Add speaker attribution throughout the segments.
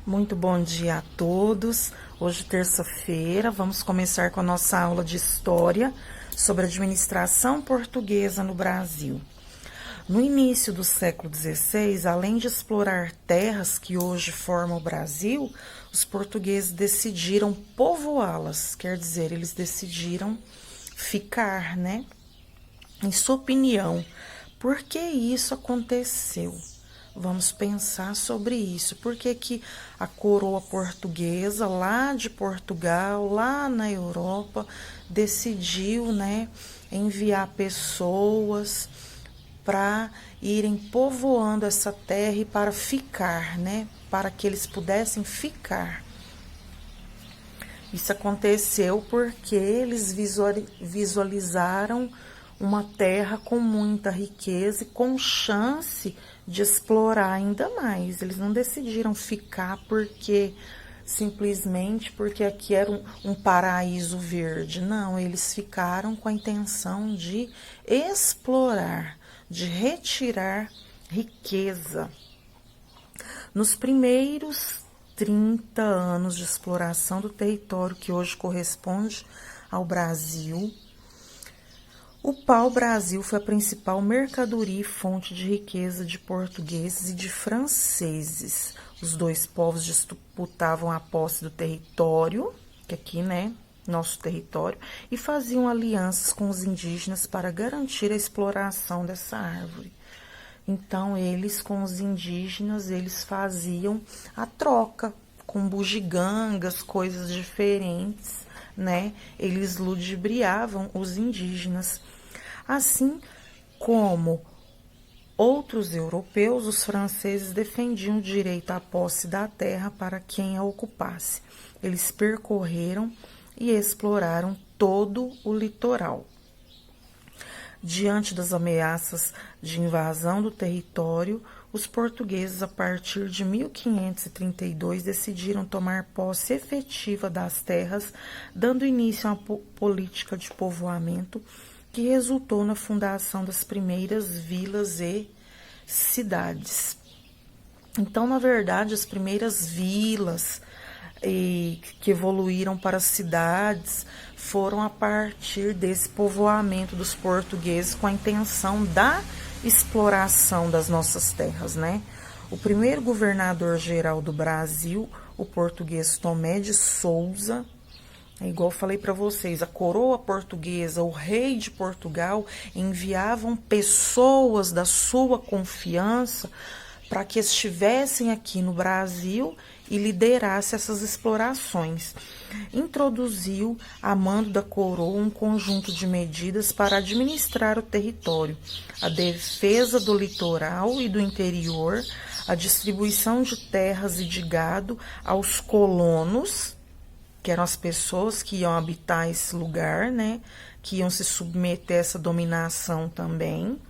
Speaker 1: Muito bom dia a todos. Hoje, terça-feira, vamos começar com a nossa aula de História sobre a administração portuguesa no Brasil. No início do século XVI, além de explorar terras que hoje formam o Brasil, os portugueses decidiram povoá-las, quer dizer, eles decidiram ficar, né? Em sua opinião, por que isso aconteceu? Vamos pensar sobre isso. Por que que a coroa portuguesa, lá de Portugal, lá na Europa, decidiu, né, enviar pessoas para irem povoando essa terra e para ficar, né, para que eles pudessem ficar? Isso aconteceu porque eles visualizaram uma terra com muita riqueza e com chance de explorar ainda mais. Eles não decidiram ficar simplesmente porque aqui era um paraíso verde. Não, eles ficaram com a intenção de explorar, de retirar riqueza. Nos primeiros 30 anos de exploração do território que hoje corresponde ao Brasil, o pau-brasil foi a principal mercadoria e fonte de riqueza de portugueses e de franceses. Os dois povos disputavam a posse do território, que aqui, né, nosso território, e faziam alianças com os indígenas para garantir a exploração dessa árvore. Então, eles com os indígenas, eles faziam a troca com bugigangas, coisas diferentes, né? Eles ludibriavam os indígenas. Assim como outros europeus, os franceses defendiam o direito à posse da terra para quem a ocupasse. Eles percorreram e exploraram todo o litoral. Diante das ameaças de invasão do território, os portugueses, a partir de 1532, decidiram tomar posse efetiva das terras, dando início a uma política de povoamento que resultou na fundação das primeiras vilas e cidades. Então, na verdade, as primeiras vilas que evoluíram para cidades foram a partir desse povoamento dos portugueses com a intenção da exploração das nossas terras, né? O primeiro governador-geral do Brasil, o português Tomé de Souza, igual eu falei para vocês, a coroa portuguesa, o rei de Portugal, enviavam pessoas da sua confiança para que estivessem aqui no Brasil e liderasse essas explorações. Introduziu, a mando da coroa, um conjunto de medidas para administrar o território, a defesa do litoral e do interior, a distribuição de terras e de gado aos colonos, que eram as pessoas que iam habitar esse lugar, né, que iam se submeter a essa dominação também,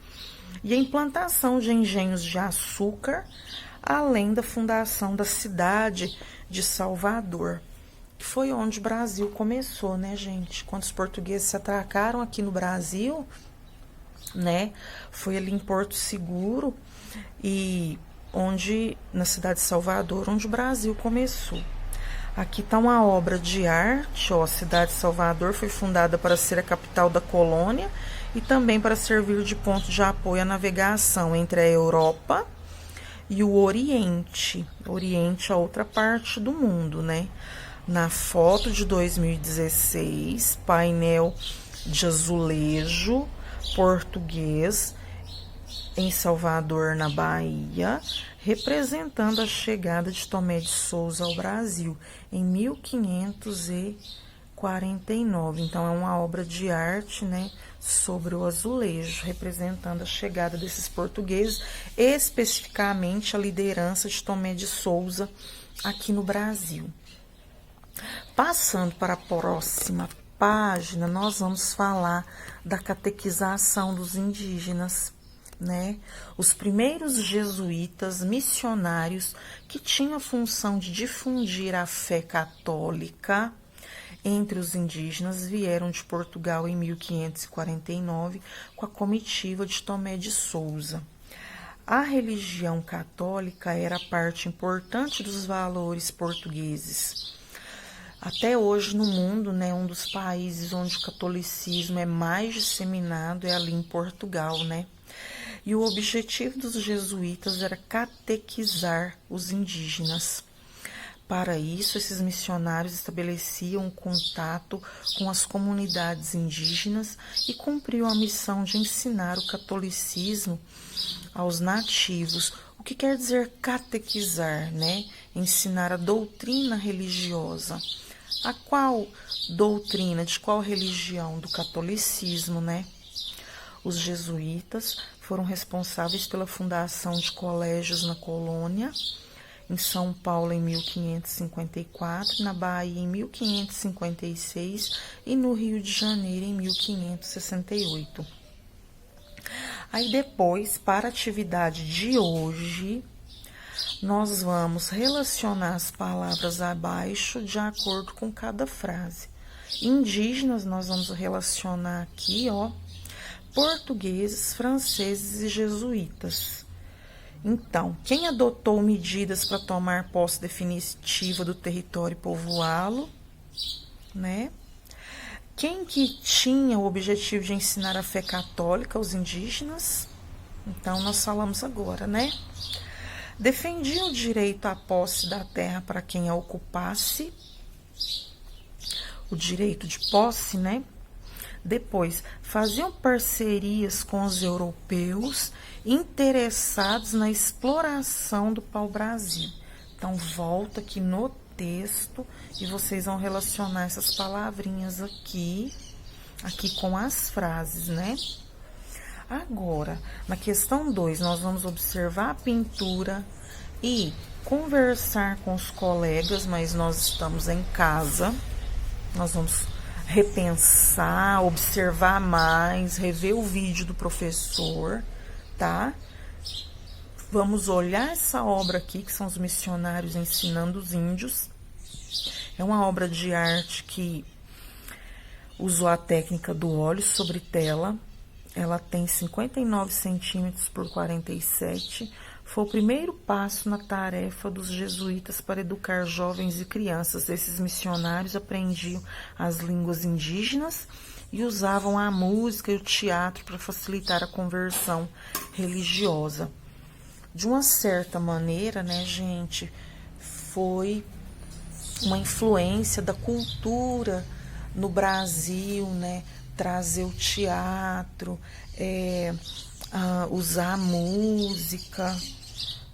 Speaker 1: e a implantação de engenhos de açúcar, além da fundação da cidade de Salvador, que foi onde o Brasil começou, né, gente? Quando os portugueses se atracaram aqui no Brasil, né, foi ali em Porto Seguro e na cidade de Salvador, onde o Brasil começou. Aqui está uma obra de arte, ó, a cidade de Salvador foi fundada para ser a capital da colônia e também para servir de ponto de apoio à navegação entre a Europa e o Oriente. Oriente é outra parte do mundo, né? Na foto de 2016, painel de azulejo português em Salvador, na Bahia, representando a chegada de Tomé de Souza ao Brasil em 1549. Então, é uma obra de arte, né, sobre o azulejo, representando a chegada desses portugueses, especificamente a liderança de Tomé de Souza aqui no Brasil. Passando para a próxima página, nós vamos falar da catequização dos indígenas, né? Os primeiros jesuítas missionários que tinham a função de difundir a fé católica entre os indígenas vieram de Portugal em 1549 com a comitiva de Tomé de Souza. A religião católica era parte importante dos valores portugueses. Até hoje no mundo, né, um dos países onde o catolicismo é mais disseminado é ali em Portugal, né? E o objetivo dos jesuítas era catequizar os indígenas. Para isso, esses missionários estabeleciam um contato com as comunidades indígenas e cumpriam a missão de ensinar o catolicismo aos nativos. O que quer dizer catequizar, né? Ensinar a doutrina religiosa. A qual doutrina, de qual religião? Do catolicismo, né? Os jesuítas foram responsáveis pela fundação de colégios na colônia, em São Paulo em 1554, na Bahia em 1556 e no Rio de Janeiro em 1568. Aí depois, para a atividade de hoje, nós vamos relacionar as palavras abaixo de acordo com cada frase. Indígenas, nós vamos relacionar aqui, ó, portugueses, franceses e jesuítas. Então, quem adotou medidas para tomar posse definitiva do território e povoá-lo, né? Quem que tinha o objetivo de ensinar a fé católica aos indígenas? Então, nós falamos agora, né? Defendia o direito à posse da terra para quem a ocupasse, o direito de posse, né? Depois, faziam parcerias com os europeus interessados na exploração do pau-brasil. Então, volta aqui no texto e vocês vão relacionar essas palavrinhas aqui com as frases, né? Agora, na questão 2, nós vamos observar a pintura e conversar com os colegas, mas nós estamos em casa, nós vamos repensar, observar mais, rever o vídeo do professor, tá? Vamos olhar essa obra aqui, que são os missionários ensinando os índios. É uma obra de arte que usou a técnica do óleo sobre tela. Ela tem 59 centímetros por 47. Foi o primeiro passo na tarefa dos jesuítas para educar jovens e crianças. Esses missionários aprendiam as línguas indígenas e usavam a música e o teatro para facilitar a conversão religiosa. De uma certa maneira, né, gente, foi uma influência da cultura no Brasil, né, trazer o teatro, usar a música,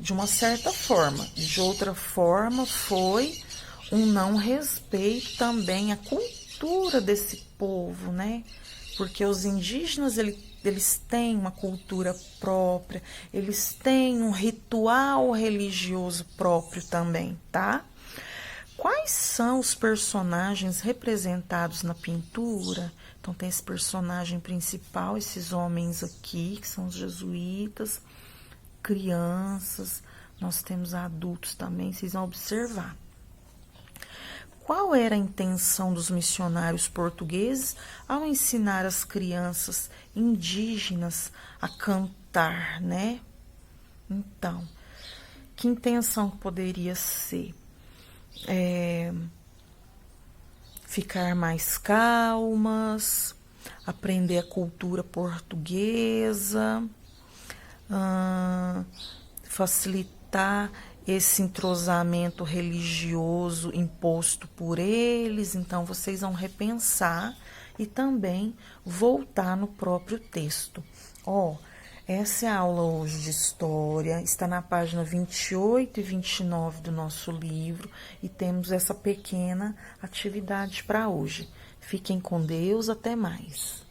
Speaker 1: de uma certa forma. De outra forma, foi um não respeito também à cultura desse povo, né? Porque os indígenas, eles têm uma cultura própria, eles têm um ritual religioso próprio também, tá? Quais são os personagens representados na pintura? Então, tem esse personagem principal, esses homens aqui, que são os jesuítas, crianças, nós temos adultos também, vocês vão observar. Qual era a intenção dos missionários portugueses ao ensinar as crianças indígenas a cantar, né? Então, que intenção poderia ser? Ficar mais calmas, aprender a cultura portuguesa, facilitar esse entrosamento religioso imposto por eles. Então, vocês vão repensar e também voltar no próprio texto. Essa é a aula hoje de História, está na página 28 e 29 do nosso livro e temos essa pequena atividade para hoje. Fiquem com Deus, até mais.